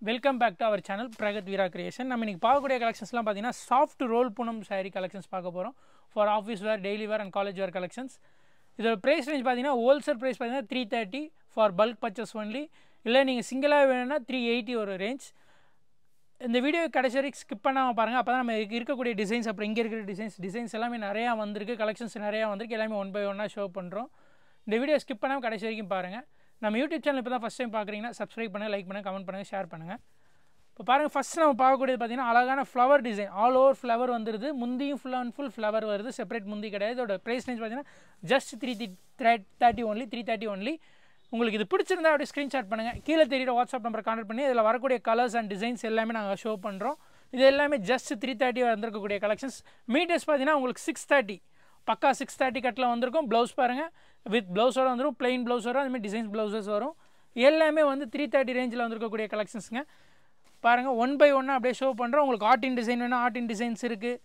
Welcome back to our channel Pragath Veera creation. நம்ம இன்றைக்கி பார்க்கக்கூடிய கலெக்ஷன்ஸ்லாம் பார்த்தீங்கன்னா soft roll Poonam sari collections பார்க்க போகிறோம். For office wear, daily wear and college wear collections. இதோட ப்ரைஸ் ரேஞ்ச் பார்த்தீங்கன்னா ஹோல்சேல் ப்ரைஸ் பார்த்தீங்கன்னா 330 ஃபார் பல்க் பர்ச்சேஸ் ஒன்லி. இல்லை நீங்கள் சிங்கிளாக வேணும்னா 380 ஒரு ரேஞ்ச். இந்த வீடியோ கடைசி வரைக்கும் ஸ்கிப் பண்ணாமல் பாருங்கள். அப்போ தான் நம்ம இருக்கக்கூடிய டிசைன்ஸ், அப்புறம் இங்கே இருக்கிற டிசைன்ஸ் எல்லாமே நிறையா வந்திருக்கு, கலெக்ஷன்ஸ் நிறையா வந்திருக்கு, எல்லாமே ஒன் பை ஒன்னாக ஷோ பண்ணுறோம். இந்த வீடியோ ஸ்கிப் பண்ணாமல் கடைசி வரைக்கும் பாருங்கள். நம்ம யூடியூப் சேனல் இப்போ தான் ஃபஸ்ட் டைம் பார்க்குறீங்கன்னா சப்ஸ்கிரைப் பண்ணுங்கள், லைக் பண்ணுங்கள், கமெண்ட் பண்ணுங்கள், ஷேர் பண்ணுங்கள். இப்போ பாருங்கள், ஃபஸ்ட் நம்ம பார்க்கக்கூடியது பார்த்தீங்கன்னா அழகான flower design, all over flower வந்துடுது. முந்தியும் ஃபுல் அண்ட் ஃபுல் ஃப்ளவர் வருது, செப்பரேட் முந்தி கிடையாது. இதோட ப்ரைஸ் ரேஞ்ச் பார்த்தீங்கன்னா ஜஸ்ட் 330 ஒன்லி. உங்களுக்கு இது பிடிச்சிருந்தா அப்படியே ஸ்க்ரீன்ஷாட் பண்ணுங்கள். கீழே தெரியுற வாட்ஸ்அப் நம்பரை கான்டக்ட் பண்ணி இதில் வரக்கூடிய கலர்ஸ் அண்ட் டிசைன்ஸ் எல்லாமே நாங்கள் ஷோ பண்ணுறோம். இது எல்லாமே ஜஸ்ட் 330 வந்திருக்கக்கூடிய கலெக்ஷன்ஸ். மீட்டர்ஸ் பார்த்தீங்கன்னா உங்களுக்கு 630, பக்கா 630 கட்டில் வந்திருக்கும். ப்ளவுஸ் பாருங்கள், வித் ப்ளவுஸோடு வந்துடும், பிளெயின் ப்ளவுஸ் வரும், அதுமாதிரி டிசைன்ஸ் ப்ளவுஸஸ் வரும். எல்லாமே வந்து 330 ரேஞ்சில் வந்திருக்கக்கூடிய கலெக்ஷன்ஸுங்க. பாருங்கள், ஒன் பை ஒன்னாக அப்படியே ஷோ பண்ணுறோம். உங்களுக்கு ஆர்டின் டிசைன் வேணும், ஆர்டின் டிசைன்ஸ் இருக்குது.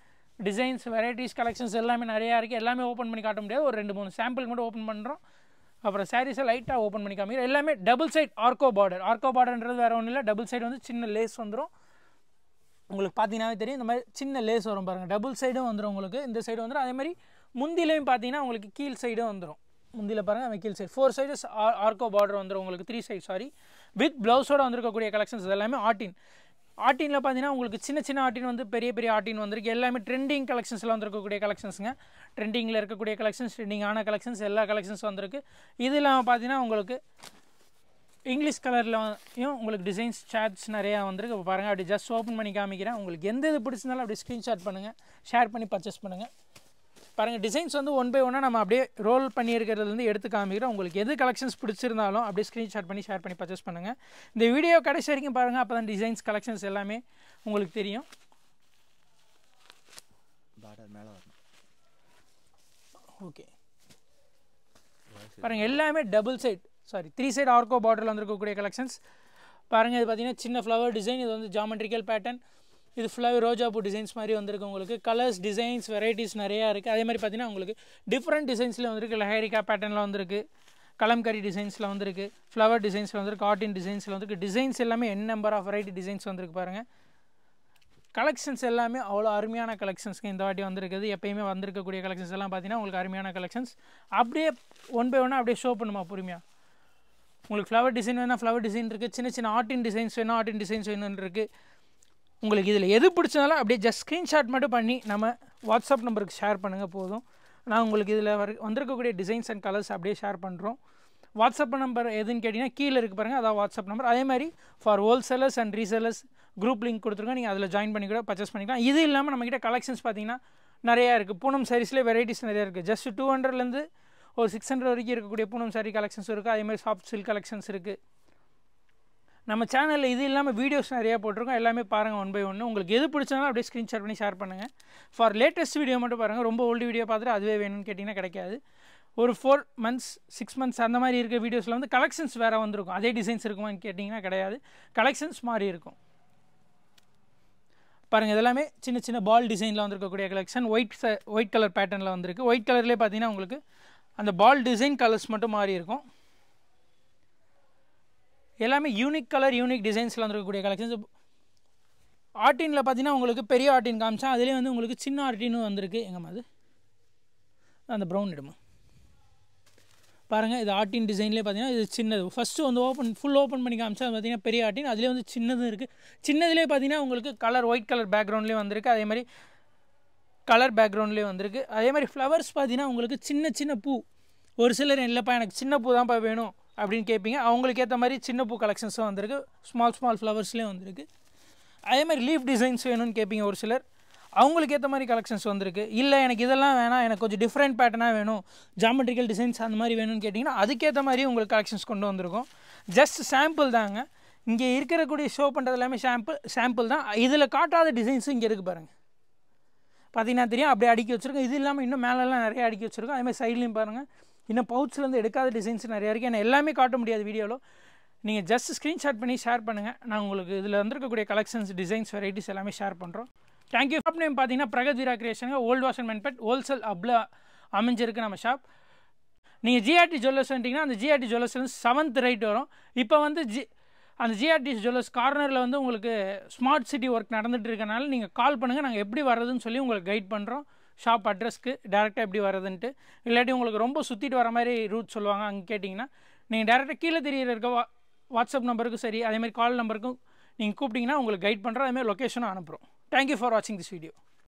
டிசைன்ஸ், வெரைட்டிஸ், கலெக்ஷன்ஸ் எல்லாமே நிறையா இருக்குது. எல்லாமே ஓப்பன் பண்ணி காட்ட முடியாது, ஒரு 2-3 சாம்பிள் மட்டும் ஓப்பன் பண்ணுறோம். அப்புறம் சாரீஸை லைட்டாக ஓப்பன் பண்ணி காமிக்கிறோம். எல்லாமே டபுள் சைட் ஆர்கோ பார்டர்ன்றது வேறு ஒன்றும் இல்லை. டபுள் சைடு வந்து சின்ன லேஸ் வந்துடும். உங்களுக்கு பார்த்தீங்கன்னாவே தெரியும், இந்த மாதிரி சின்ன லேஸ் வரும் பாருங்கள். டபுள் சைடும் வந்துடும் உங்களுக்கு, இந்த சைடு வந்துடும். அதே மாதிரி முந்திலையும் பார்த்தீங்கன்னா உங்களுக்கு கீழ் சைடும் வந்துடும். முந்தியில் பாருங்கள், நம்ம கீழ் சைடு 4 சைடு ஆர்கோ பார்டர் வந்துடும் உங்களுக்கு. 3 சைடு சாரி, வித் ப்ளவுஸோடு வந்திருக்கக்கூடிய கலெக்ஷன்ஸ் எல்லாமே ஆர்டினில் பார்த்தீங்கன்னா உங்களுக்கு சின்ன சின்ன ஆர்டின் வந்து பெரிய பெரிய ஆர்டின் வந்திருக்கு. எல்லாமே ட்ரெண்டிங் கலெக்ஷன்ஸில் வந்திருக்கக்கூடிய கலெக்ஷன்ஸுங்க. ட்ரெண்டிங்கில் இருக்கக்கூடிய கலெக்ஷன்ஸ், ட்ரெண்டிங்கான கலெக்ஷன்ஸ், எல்லா கலெக்ஷன்ஸ் வந்திருக்கு. இது இல்லாமல் பார்த்தீங்கன்னா உங்களுக்கு இங்கிலீஷ் கலர்லையும் உங்களுக்கு டிசைன்ஸ் சார்ட்ஸ் நிறையா வந்திருக்கு. இப்போ பாருங்கள், அப்படி ஜஸ்ட் ஓப்பன் பண்ணி காமிக்கிறேன். உங்களுக்கு எந்த இது பிடிச்சிருந்தாலும் அப்படி ஸ்க்ரீன்ஷாட் பண்ணுங்கள், ஷேர் பண்ணி பர்ச்சேஸ் பண்ணுங்கள். பாருங்கள், டிசைன்ஸ் வந்து ஒன் பை ஒன்னாக நம்ம அப்படியே ரோல் பண்ணியிருக்கிறதுலேருந்து எடுத்து காமிக்கிறோம். உங்களுக்கு எது கலெக்ஷன்ஸ் பிடிச்சிருந்தாலும் அப்படியே ஸ்க்ரீன்ஷாட் பண்ணி ஷேர் பண்ணி பர்ச்சேஸ் பண்ணுங்கள். இந்த வீடியோ கடைசி வரைக்கும் பாருங்கள், அப்போ தான் டிசைன்ஸ், கலெக்ஷன்ஸ் எல்லாமே உங்களுக்கு தெரியும். ஓகே, பாருங்கள், எல்லாமே டபுள் சைட் 3 சைடு ஆர்கோ பார்டரில் வந்திருக்கக்கூடிய கலெக்ஷன்ஸ். பாருங்கள், இது பார்த்தீங்கன்னா சின்ன ஃப்ளவர் டிசைன். இது வந்து ஜாமெட்ரிக்கல் பேட்டர்ன். இது ஃபுல்லாகவே ரோஜாப்பூ டிசைன்ஸ் மாதிரி வந்திருக்கு. உங்களுக்கு கலர்ஸ், டிசைன்ஸ், வெரைட்டிஸ் நிறையா இருக்குது. அதே மாதிரி பார்த்தீங்கன்னா உங்களுக்கு டிஃப்ரெண்ட் டிசைன்ஸில் வந்திருக்கு. லஹேரிக்கா பேட்டர்னில் வந்திருக்கு, கலம்கரி டிசைன்ஸில் வந்திருக்கு, ஃப்ளவர் டிசைன்ஸில் வந்திருக்கு, ஆர்டின் டிசைன்ஸில் வந்திருக்கு. டிசைன்ஸ் எல்லாமே நம்பர் ஆஃப் வெரைட்டி டிசைன்ஸ் வந்திருக்கு. பாருங்கள், கலெக்ஷன்ஸ் எல்லாமே அவ்வளோ அருமையான கலெக்ஷன்ஸ்க்கு இந்த வாட்டி வந்திருக்குது. எப்பயுமே வந்திருக்கக்கூடிய கலெக்ஷன்ஸ் எல்லாம் பார்த்தீங்கன்னா உங்களுக்கு அருமையான கலெக்ஷன்ஸ். அப்படியே ஒன் பை ஒன்னாக அப்படியே ஷோ பண்ணுமா பொறுமையாக. உங்களுக்கு ஃப்ளவர் டிசைன் வேணால் ஃப்ளவர் டிசைன் இருக்குது, சின்ன சின்ன ஆர்டின் டிசைன்ஸ் வேணும், ஆர்டின் டிசைன்ஸ் வேணும்னு இருக்குது. உங்களுக்கு இதில் எது பிடிச்சதாலும் அப்படியே ஜஸ்ட் ஸ்க்ரீன்ஷாட் மட்டும் பண்ணி நம்ம வாட்ஸ்அப் நம்பருக்கு ஷேர் பண்ணுங்கள் போதும். நான் உங்களுக்கு இதில் வந்திருக்கக்கூடிய டிசைன்ஸ் அண்ட் கலர்ஸ் அப்படியே ஷேர் பண்ணுறோம். வாட்ஸ்அப் நம்பர் எதுன்னு கேட்டிங்கன்னா கீழே இருக்குது பாருங்கள், அதான் வாட்ஸ்அப் நம்பர். அதே மாதிரி for wholesalers and resellers group link கொடுத்துருக்கோம், நீங்கள் அதில் ஜாயின் பண்ணி கூட பர்ச்சேஸ் பண்ணிக்கலாம். இது இல்லாமல் நம்மக்கிட்ட கலெக்ஷன்ஸ் பார்த்தீங்கன்னா நிறையா இருக்குது. பூனம் சாரீஸ்லேயே வெரைட்டிஸ் நிறையா இருக்குது. ஜஸ்ட் 200லேருந்து ஒரு 600 வரைக்கும் இருக்கக்கூடிய பூனம் சாரீ கலெக்ஷன்ஸ் இருக்குது. அதே மாதிரி சாஃப்ட் சில்க் கலெக்ஷன்ஸ் இருக்குது. நம்ம சேனலில் இது இல்லாமல் வீடியோஸ் நிறையா போட்டிருக்கோம். எல்லாமே பாருங்கள் ஒன் பை ஒன்று. உங்களுக்கு எது பிடிச்சனாலும் அப்படியே ஸ்க்ரீன்ஷாட் பண்ணி ஷேர் பண்ணுங்கள். ஃபார் லேட்டஸ்ட் வீடியோ மட்டும் பாருங்கள். ரொம்ப ஓல்டு வீடியோ பார்த்துட்டு அதுவே வேணும்னு கேட்டிங்கன்னா கிடைக்காது. ஒரு 4 months 6 months அந்த மாதிரி இருக்க வீடியோஸில் வந்து கலெக்ஷன்ஸ் வேறு வந்திருக்கும். அதே டிசைன்ஸ் இருக்குமான்னு கேட்டிங்கன்னா கிடையாது, கலெக்ஷன்ஸ் மாதிரி இருக்கும். பாருங்கள், இதெல்லாமே சின்ன சின்ன பால் டிசைனில் வந்திருக்கக்கூடிய கலெக்ஷன். ஒயிட் கலர் பேட்டர்னில் வந்திருக்கு. ஒயிட் கலர்லேயே பார்த்தீங்கன்னா உங்களுக்கு அந்த பால் டிசைன் கலர்ஸ் மட்டும் மாறி இருக்கும். எல்லாமே யூனிக் கலர், யூனிக் டிசைன்ஸில் வந்துருக்கக்கூடிய கலெக்ஷன்ஸ். ஆர்டினில் பார்த்தீங்கன்னா உங்களுக்கு பெரிய ஆர்டின் காமிச்சா, அதுலேயே வந்து உங்களுக்கு சின்ன ஆர்டினும் வந்திருக்கு. எங்கம்மா அது அந்த ப்ரௌன் இடமா பாருங்கள், இது ஆர்டின் டிசைன்லேயே பார்த்தீங்கன்னா இது சின்னது. ஃபஸ்ட்டு வந்து ஃபுல் ஓப்பன் பண்ணி காமிச்சா அது பார்த்தீங்கன்னா பெரிய ஆர்டின், அதுலேயே வந்து சின்னதும் இருக்குது. சின்னதுலேயே பார்த்தீங்கன்னா உங்களுக்கு கலர் ஒயிட் கலர் பேக்ரவுண்ட்லேயே வந்திருக்கு. அதே மாதிரி கலர் பேக்ரவுண்ட்லேயே வந்திருக்கு. அதே மாதிரி ஃப்ளவர்ஸ் பார்த்தீங்கன்னா உங்களுக்கு சின்ன சின்ன பூ. ஒரு சிலர் இல்லைப்பா எனக்கு சின்ன பூ தான்ப்பா வேணும் அப்படின்னு கேட்பீங்க, அவங்களுக்கு ஏற்ற மாதிரி சின்ன பூ கலெக்ஷன்ஸும் வந்திருக்கு. ஸ்மால் ஃப்ளவர்ஸ்லேயும் வந்திருக்கு. அதே மாதிரி லீஃப் டிசைன்ஸ் வேணும்னு கேட்பீங்க ஒரு சிலர், அவங்களுக்கு ஏற்ற மாதிரி கலெக்ஷன்ஸ் வந்திருக்கு. இல்லை எனக்கு இதெல்லாம் வேணாம், எனக்கு கொஞ்சம் டிஃப்ரெண்ட் பேட்டர்னாக வேணும், ஜாமெட்ரிக்கல் டிசைன்ஸ் அந்த மாதிரி வேணும்னு கேட்டிங்கன்னா அதுக்கேற்ற மாதிரி உங்களுக்கு கலெக்ஷன்ஸ் கொண்டு வந்திருக்கும். ஜஸ்ட் சாம்பிள் தாங்க. இங்கே இருக்கக்கூடிய ஷோ பண்ணுறது எல்லாமே சாம்பிள் தான். இதில் காட்டாத டிசைன்ஸும் இங்கே இருக்குது பாருங்கள். பார்த்தீங்கன்னா தெரியும், அப்படியே அடுக்கி வச்சுருக்கோம். இது இல்லாமல் இன்னும் மேலெல்லாம் நிறைய அடுக்கி வச்சுருக்கோம். அதேமாதிரி சைட்லேயும் பாருங்கள், இன்னும் பவுச்லேருந்து எடுக்காத டிசைன்ஸ் நிறையா இருக்குது. ஏன்னா எல்லாமே காட்ட முடியாது வீடியோவில். நீங்கள் ஜஸ்ட் ஸ்க்ரீன்ஷாட் பண்ணி ஷேர் பண்ணுங்கள். நான் உங்களுக்கு இதில் வந்துருக்கக்கூடிய கலெக்ஷன்ஸ், டிசைன்ஸ், வெரைட்டிஸ் எல்லாமே ஷேர் பண்ணுறோம். தேங்க்யூ. ஷாப் நேம் பார்த்தீங்கன்னா பிரகத் வீரா கிரியேஷனுங்க. ஓல்டு வாஷன் மென்பெட் ஹோல்சேல் அப்ல அமைஞ்சிருக்கு நம்ம ஷாப். நீங்கள் ஜிஆர்டி ஜுவல்லர்ஸ் வந்துட்டிங்கன்னா அந்த ஜிஆர்டி ஜுவல்லர்ஸ் வந்து 7th ரைட் வரும். இப்போ வந்து அந்த ஜிஆர்டிசி ஜுவல்லர்ஸ் கார்னரில் வந்து உங்களுக்கு ஸ்மார்ட் சிட்டி ஒர்க் நடந்துகிட்டு இருக்கனால நீங்கள் கால் பண்ணுங்கள், நாங்கள் எப்படி வர்றதுன்னு சொல்லி உங்களுக்கு கைட் பண்ணுறோம். ஷாப் அட்ரஸ்க்கு டேரெக்டாக எப்படி வர்றதுன்ட்டு. இல்லாட்டி உங்களுக்கு ரொம்ப சுற்றிட்டு வர மாதிரி ரூட் சொல்லுவாங்க, அங்கே கேட்டிங்கன்னா நீங்கள் டேரெக்டாக கீழே இருக்க வாட்ஸ்அப் நம்பருக்கும் சரி, அதேமாதிரி கால் நம்பருக்கும் நீங்கள் கூப்பிட்டிங்கன்னா உங்களுக்கு கைட் பண்ணுறோம், அதேமாதிரி லொக்கேஷனும் அனுப்புகிறோம். தேங்க்யூ ஃபார் வாட்சிங் திஸ் வீடியோ.